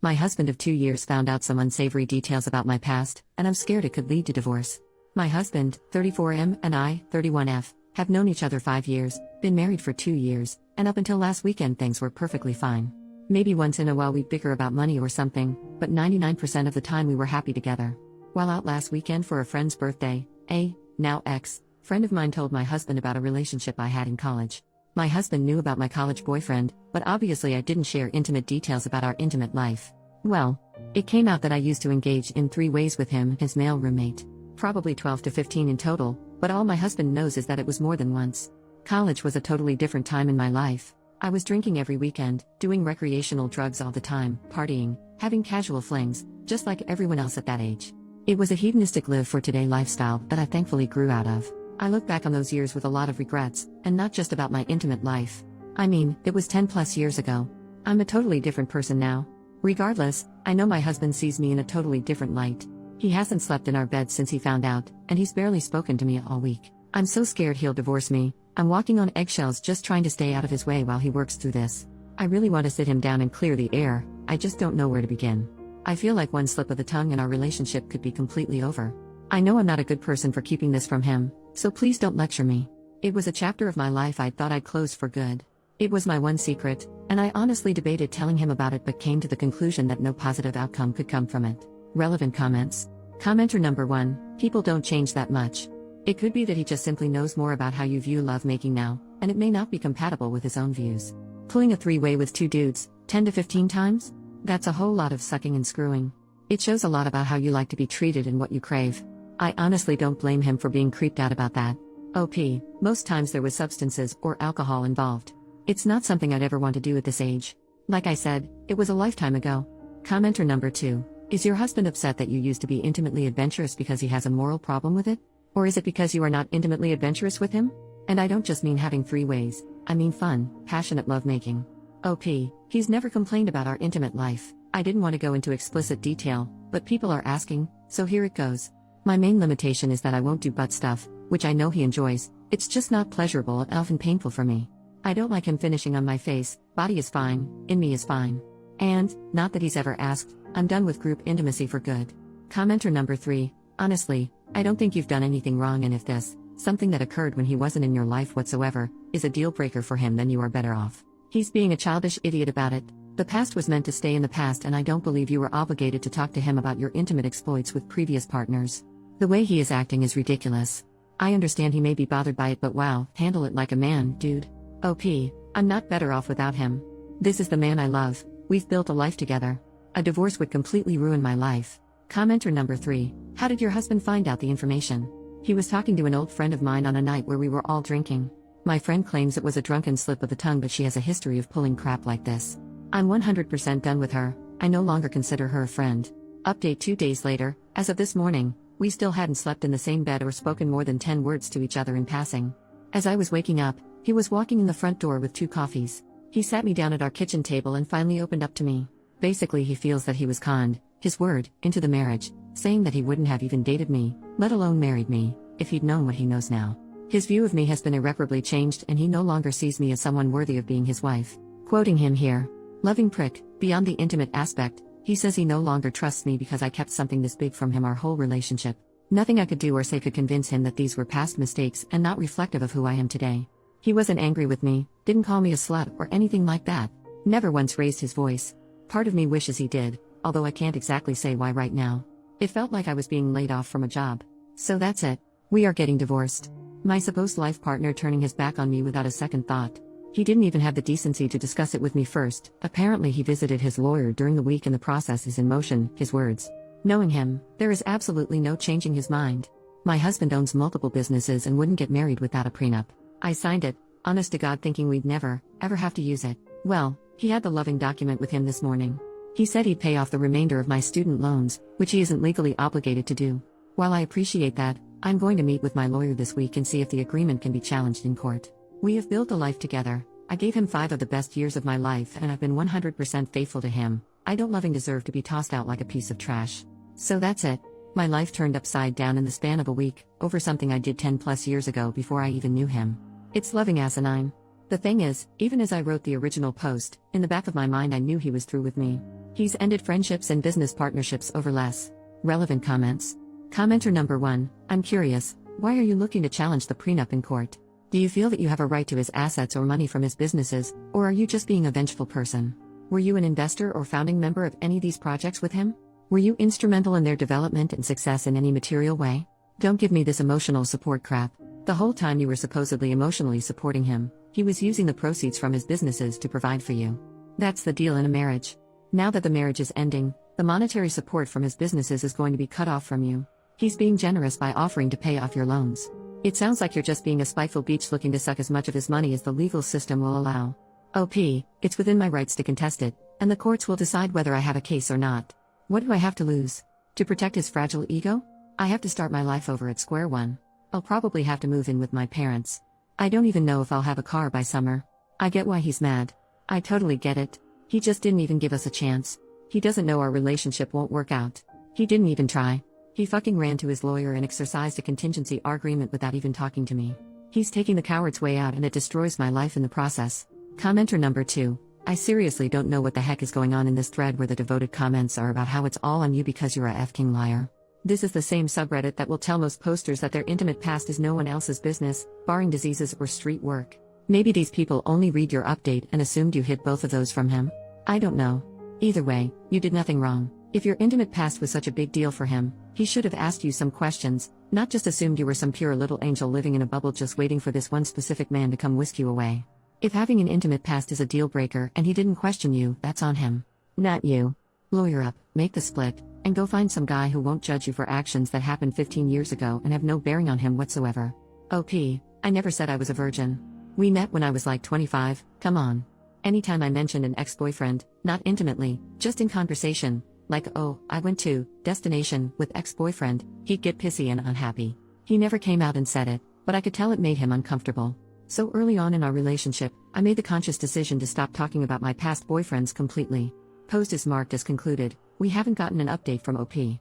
My husband of 2 years found out some unsavory details about my past, and I'm scared it could lead to divorce. My husband, 34M, and I, 31F, have known each other 5 years, been married for 2 years, and up until last weekend things were perfectly fine. Maybe once in a while we'd bicker about money or something, but 99% of the time we were happy together. While out last weekend for a friend's birthday, now ex-friend of mine told my husband about a relationship I had in college. My husband knew about my college boyfriend, but obviously I didn't share intimate details about our intimate life. Well, it came out that I used to engage in 3 ways with him, his male roommate. Probably 12 to 15 in total, but all my husband knows is that it was more than once. College was a totally different time in my life. I was drinking every weekend, doing recreational drugs all the time, partying, having casual flings, just like everyone else at that age. It was a hedonistic live-for-today lifestyle that I thankfully grew out of. I look back on those years with a lot of regrets, and not just about my intimate life. I mean, it was 10 plus years ago. I'm a totally different person now. Regardless, I know my husband sees me in a totally different light. He hasn't slept in our bed since he found out, and he's barely spoken to me all week. I'm so scared he'll divorce me. I'm walking on eggshells just trying to stay out of his way while he works through this. I really want to sit him down and clear the air, I just don't know where to begin. I feel like one slip of the tongue and our relationship could be completely over. I know I'm not a good person for keeping this from him, so please don't lecture me. It was a chapter of my life I thought I'd close for good. It was my one secret, and I honestly debated telling him about it but came to the conclusion that no positive outcome could come from it. Relevant comments. Commenter number 1, people don't change that much. It could be that he just simply knows more about how you view lovemaking now, and it may not be compatible with his own views. Pulling a 3-way with 2 dudes, 10 to 15 times? That's a whole lot of sucking and screwing. It shows a lot about how you like to be treated and what you crave. I honestly don't blame him for being creeped out about that. OP, most times there was substances or alcohol involved. It's not something I'd ever want to do at this age. Like I said, it was a lifetime ago. Commenter number 2, is your husband upset that you used to be intimately adventurous because he has a moral problem with it? Or is it because you are not intimately adventurous with him? And I don't just mean having 3 ways, I mean fun, passionate lovemaking. OP, he's never complained about our intimate life. I didn't want to go into explicit detail, but people are asking, so here it goes. My main limitation is that I won't do butt stuff, which I know he enjoys. It's just not pleasurable and often painful for me. I don't like him finishing on my face, body is fine, in me is fine. And, not that he's ever asked, I'm done with group intimacy for good. Commenter number 3, honestly, I don't think you've done anything wrong, and if this, something that occurred when he wasn't in your life whatsoever, is a deal breaker for him, then you are better off. He's being a childish idiot about it. The past was meant to stay in the past, and I don't believe you were obligated to talk to him about your intimate exploits with previous partners. The way he is acting is ridiculous. I understand he may be bothered by it, but wow, handle it like a man, dude. OP, I'm not better off without him. This is the man I love, we've built a life together. A divorce would completely ruin my life. Commenter number 3, how did your husband find out the information? He was talking to an old friend of mine on a night where we were all drinking. My friend claims it was a drunken slip of the tongue, but she has a history of pulling crap like this. I'm 100% done with her, I no longer consider her a friend. Update 2 days later, as of this morning, we still hadn't slept in the same bed or spoken more than 10 words to each other in passing. As I was waking up, he was walking in the front door with 2 coffees. He sat me down at our kitchen table and finally opened up to me. Basically he feels that he was conned, his word, into the marriage, saying that he wouldn't have even dated me, let alone married me, if he'd known what he knows now. His view of me has been irreparably changed, and he no longer sees me as someone worthy of being his wife. Quoting him here, loving prick, beyond the intimate aspect, he says he no longer trusts me because I kept something this big from him our whole relationship. Nothing I could do or say could convince him that these were past mistakes and not reflective of who I am today. He wasn't angry with me, didn't call me a slut or anything like that, never once raised his voice. Part of me wishes he did, although I can't exactly say why right now. It felt like I was being laid off from a job. So that's it. We are getting divorced. My supposed life partner turning his back on me without a second thought. He didn't even have the decency to discuss it with me first. Apparently he visited his lawyer during the week and the process is in motion, his words. Knowing him, there is absolutely no changing his mind. My husband owns multiple businesses and wouldn't get married without a prenup. I signed it, honest to God, thinking we'd never, ever have to use it. Well, he had the loving document with him this morning. He said he'd pay off the remainder of my student loans, which he isn't legally obligated to do. While I appreciate that, I'm going to meet with my lawyer this week and see if the agreement can be challenged in court. We have built a life together. I gave him 5 of the best years of my life and I've been 100% faithful to him. I don't loving deserve to be tossed out like a piece of trash. So that's it. My life turned upside down in the span of a week, over something I did 10 plus years ago before I even knew him. It's loving asinine. The thing is, even as I wrote the original post, in the back of my mind I knew he was through with me. He's ended friendships and business partnerships over less relevant comments. Commenter number 1, I'm curious, why are you looking to challenge the prenup in court? Do you feel that you have a right to his assets or money from his businesses, or are you just being a vengeful person? Were you an investor or founding member of any of these projects with him? Were you instrumental in their development and success in any material way? Don't give me this emotional support crap. The whole time you were supposedly emotionally supporting him, he was using the proceeds from his businesses to provide for you. That's the deal in a marriage. Now that the marriage is ending, the monetary support from his businesses is going to be cut off from you. He's being generous by offering to pay off your loans. It sounds like you're just being a spiteful bitch looking to suck as much of his money as the legal system will allow. OP, it's within my rights to contest it, and the courts will decide whether I have a case or not. What do I have to lose? To protect his fragile ego? I have to start my life over at square one. I'll probably have to move in with my parents. I don't even know if I'll have a car by summer. I get why he's mad. I totally get it. He just didn't even give us a chance. He doesn't know our relationship won't work out. He didn't even try. He fucking ran to his lawyer and exercised a contingency agreement without even talking to me. He's taking the coward's way out and it destroys my life in the process. Commenter number 2, I seriously don't know what the heck is going on in this thread where the devoted comments are about how it's all on you because you're a f-king liar. This is the same subreddit that will tell most posters that their intimate past is no one else's business, barring diseases or street work. Maybe these people only read your update and assumed you hid both of those from him. I don't know. Either way, you did nothing wrong. If your intimate past was such a big deal for him, he should have asked you some questions, not just assumed you were some pure little angel living in a bubble just waiting for this one specific man to come whisk you away. If having an intimate past is a deal breaker and he didn't question you, that's on him. Not you. Lawyer up, make the split, and go find some guy who won't judge you for actions that happened 15 years ago and have no bearing on him whatsoever. OP, I never said I was a virgin. We met when I was like 25, come on. Anytime I mentioned an ex-boyfriend, not intimately, just in conversation, like oh, I went to destination with ex-boyfriend, he'd get pissy and unhappy. He never came out and said it, but I could tell it made him uncomfortable. So early on in our relationship, I made the conscious decision to stop talking about my past boyfriends completely. Post is marked as concluded. We haven't gotten an update from OP.